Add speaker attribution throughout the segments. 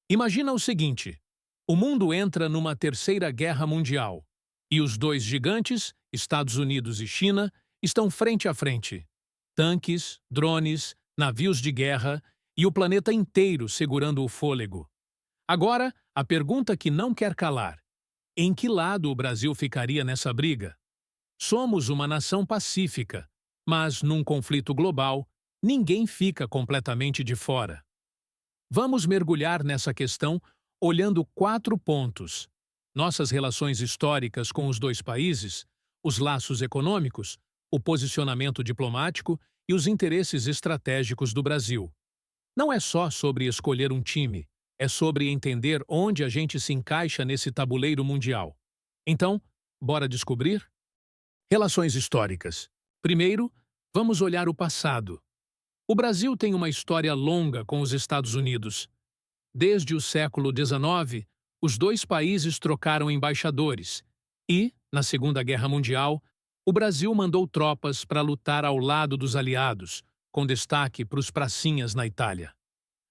Speaker 1: Imagina o seguinte: o mundo entra numa terceira guerra mundial e os dois gigantes, Estados Unidos e China, estão frente a frente. Tanques, drones, navios de guerra e o planeta inteiro segurando o fôlego. Agora, a pergunta que não quer calar: em que lado o Brasil ficaria nessa briga? Somos uma nação pacífica, mas num conflito global, ninguém fica completamente de fora. Vamos mergulhar nessa questão olhando 4 pontos: nossas relações históricas com os dois países, os laços econômicos, o posicionamento diplomático e os interesses estratégicos do Brasil. Não é só sobre escolher um time, é sobre entender onde a gente se encaixa nesse tabuleiro mundial. Então, bora descobrir? Relações históricas. Primeiro, vamos olhar o passado. O Brasil tem uma história longa com os Estados Unidos. Desde o século XIX, os dois países trocaram embaixadores e, na Segunda Guerra Mundial, o Brasil mandou tropas para lutar ao lado dos aliados, com destaque para os pracinhas na Itália.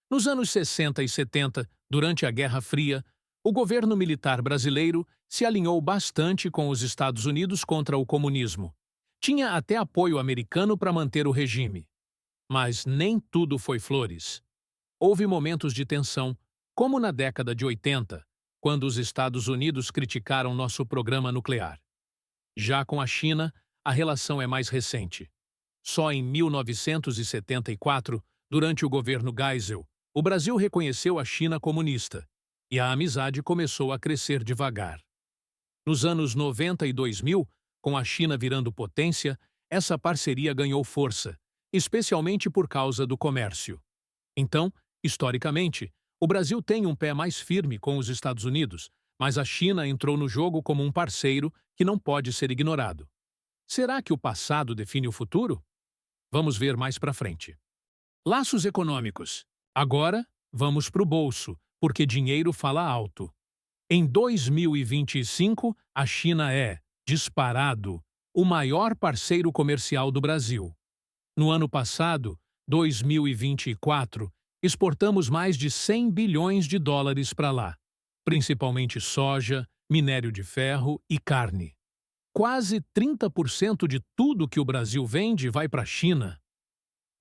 Speaker 1: Nos anos 60 e 70, durante a Guerra Fria, o governo militar brasileiro se alinhou bastante com os Estados Unidos contra o comunismo. Tinha até apoio americano para manter o regime. Mas nem tudo foi flores. Houve momentos de tensão, como na década de 80, quando os Estados Unidos criticaram nosso programa nuclear. Já com a China, a relação é mais recente. Só em 1974, durante o governo Geisel, o Brasil reconheceu a China comunista, e a amizade começou a crescer devagar. Nos anos 90 e 2000, com a China virando potência, essa parceria ganhou força, especialmente por causa do comércio. Então, historicamente, o Brasil tem um pé mais firme com os Estados Unidos, mas a China entrou no jogo como um parceiro que não pode ser ignorado. Será que o passado define o futuro? Vamos ver mais para frente. Laços econômicos. Agora, vamos para o bolso, porque dinheiro fala alto. Em 2025, a China é, disparado, o maior parceiro comercial do Brasil. No ano passado, 2024, exportamos mais de 100 bilhões de dólares para lá, principalmente soja, minério de ferro e carne. Quase 30% de tudo que o Brasil vende vai para a China.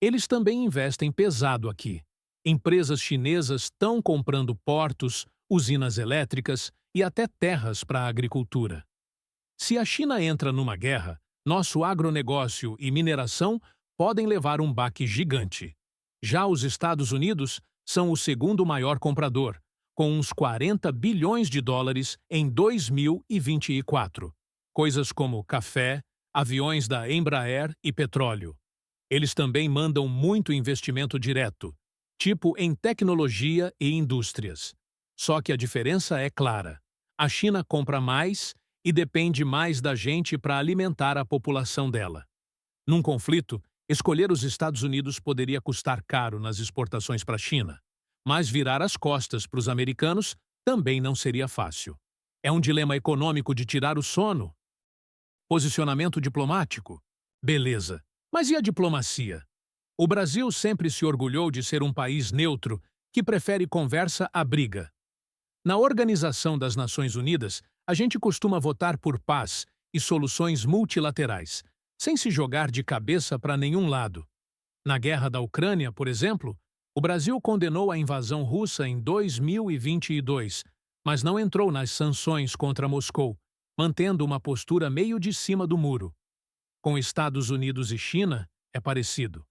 Speaker 1: Eles também investem pesado aqui. Empresas chinesas estão comprando portos, usinas elétricas e até terras para a agricultura. Se a China entra numa guerra, nosso agronegócio e mineração podem levar um baque gigante. Já os Estados Unidos são o segundo maior comprador, com uns 40 bilhões de dólares em 2024. Coisas como café, aviões da Embraer e petróleo. Eles também mandam muito investimento direto, tipo em tecnologia e indústrias. Só que a diferença é clara. A China compra mais e depende mais da gente para alimentar a população dela. Num conflito, escolher os Estados Unidos poderia custar caro nas exportações para a China, mas virar as costas para os americanos também não seria fácil. É um dilema econômico de tirar o sono. Posicionamento diplomático? Beleza. Mas e a diplomacia? O Brasil sempre se orgulhou de ser um país neutro que prefere conversa à briga. Na Organização das Nações Unidas, a gente costuma votar por paz e soluções multilaterais, sem se jogar de cabeça para nenhum lado. Na guerra da Ucrânia, por exemplo, o Brasil condenou a invasão russa em 2022, mas não entrou nas sanções contra Moscou, mantendo uma postura meio de cima do muro. Com Estados Unidos e China, é parecido.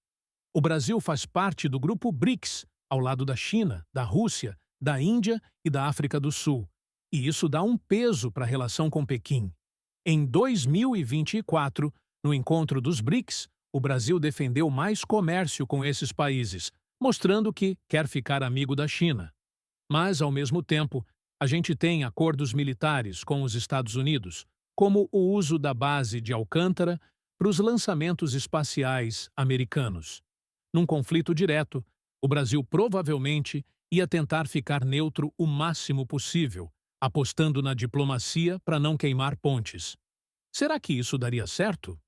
Speaker 1: O Brasil faz parte do grupo BRICS, ao lado da China, da Rússia, da Índia e da África do Sul, e isso dá um peso para a relação com Pequim. Em 2024, no encontro dos BRICS, o Brasil defendeu mais comércio com esses países, mostrando que quer ficar amigo da China. Mas, ao mesmo tempo, a gente tem acordos militares com os Estados Unidos, como o uso da base de Alcântara para os lançamentos espaciais americanos. Num conflito direto, o Brasil provavelmente ia tentar ficar neutro o máximo possível, apostando na diplomacia para não queimar pontes. Será que isso daria certo?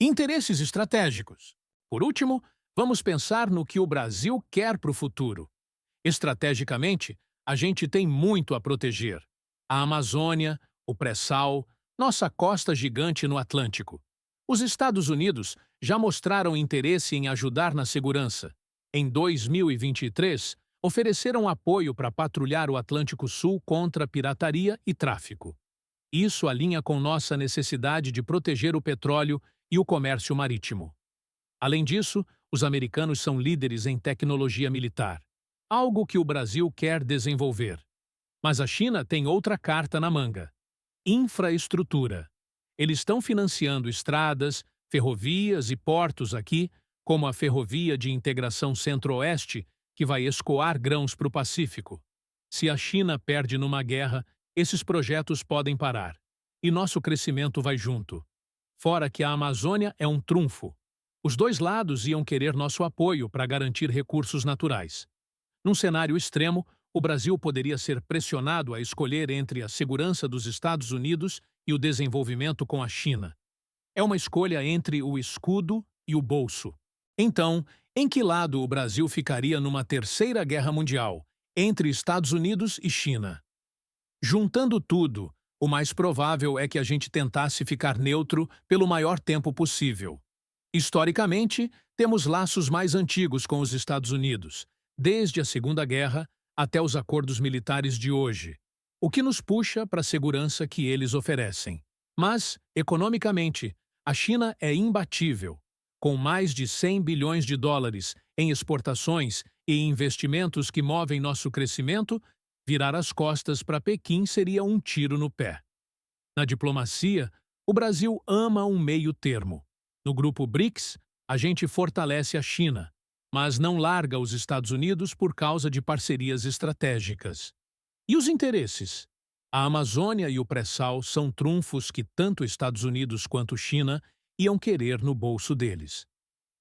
Speaker 1: Interesses estratégicos. Por último, vamos pensar no que o Brasil quer para o futuro. Estrategicamente, a gente tem muito a proteger. A Amazônia, o pré-sal, nossa costa gigante no Atlântico. Os Estados Unidos já mostraram interesse em ajudar na segurança. Em 2023, ofereceram apoio para patrulhar o Atlântico Sul contra pirataria e tráfico. Isso alinha com nossa necessidade de proteger o petróleo e o comércio marítimo. Além disso, os americanos são líderes em tecnologia militar, algo que o Brasil quer desenvolver. Mas a China tem outra carta na manga: infraestrutura. Eles estão financiando estradas, ferrovias e portos aqui, como a Ferrovia de Integração Centro-Oeste, que vai escoar grãos para o Pacífico. Se a China perde numa guerra, esses projetos podem parar. E nosso crescimento vai junto. Fora que a Amazônia é um trunfo. Os dois lados iam querer nosso apoio para garantir recursos naturais. Num cenário extremo, o Brasil poderia ser pressionado a escolher entre a segurança dos Estados Unidos e o desenvolvimento com a China. É uma escolha entre o escudo e o bolso. Então, em que lado o Brasil ficaria numa terceira guerra mundial, entre Estados Unidos e China? Juntando tudo, o mais provável é que a gente tentasse ficar neutro pelo maior tempo possível. Historicamente, temos laços mais antigos com os Estados Unidos, desde a Segunda Guerra até os acordos militares de hoje, o que nos puxa para a segurança que eles oferecem. Mas, economicamente, a China é imbatível, com mais de 100 bilhões de dólares em exportações e investimentos que movem nosso crescimento. Virar as costas para Pequim seria um tiro no pé. Na diplomacia, o Brasil ama um meio termo. No grupo BRICS, a gente fortalece a China, mas não larga os Estados Unidos por causa de parcerias estratégicas. E os interesses? A Amazônia e o pré-sal são trunfos que tanto Estados Unidos quanto China iam querer no bolso deles.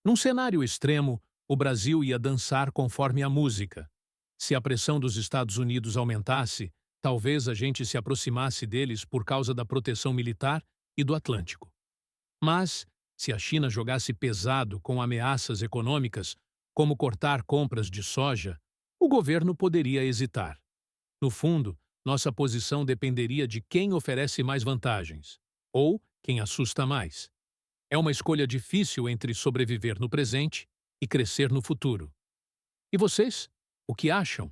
Speaker 1: Num cenário extremo, o Brasil ia dançar conforme a música. Se a pressão dos Estados Unidos aumentasse, talvez a gente se aproximasse deles por causa da proteção militar e do Atlântico. Mas, se a China jogasse pesado com ameaças econômicas, como cortar compras de soja, o governo poderia hesitar. No fundo, nossa posição dependeria de quem oferece mais vantagens, ou quem assusta mais. É uma escolha difícil entre sobreviver no presente e crescer no futuro. E vocês? O que acham?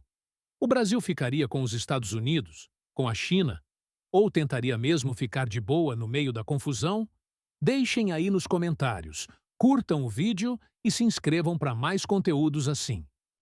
Speaker 1: O Brasil ficaria com os Estados Unidos, com a China, ou tentaria mesmo ficar de boa no meio da confusão? Deixem aí nos comentários, curtam o vídeo e se inscrevam para mais conteúdos assim.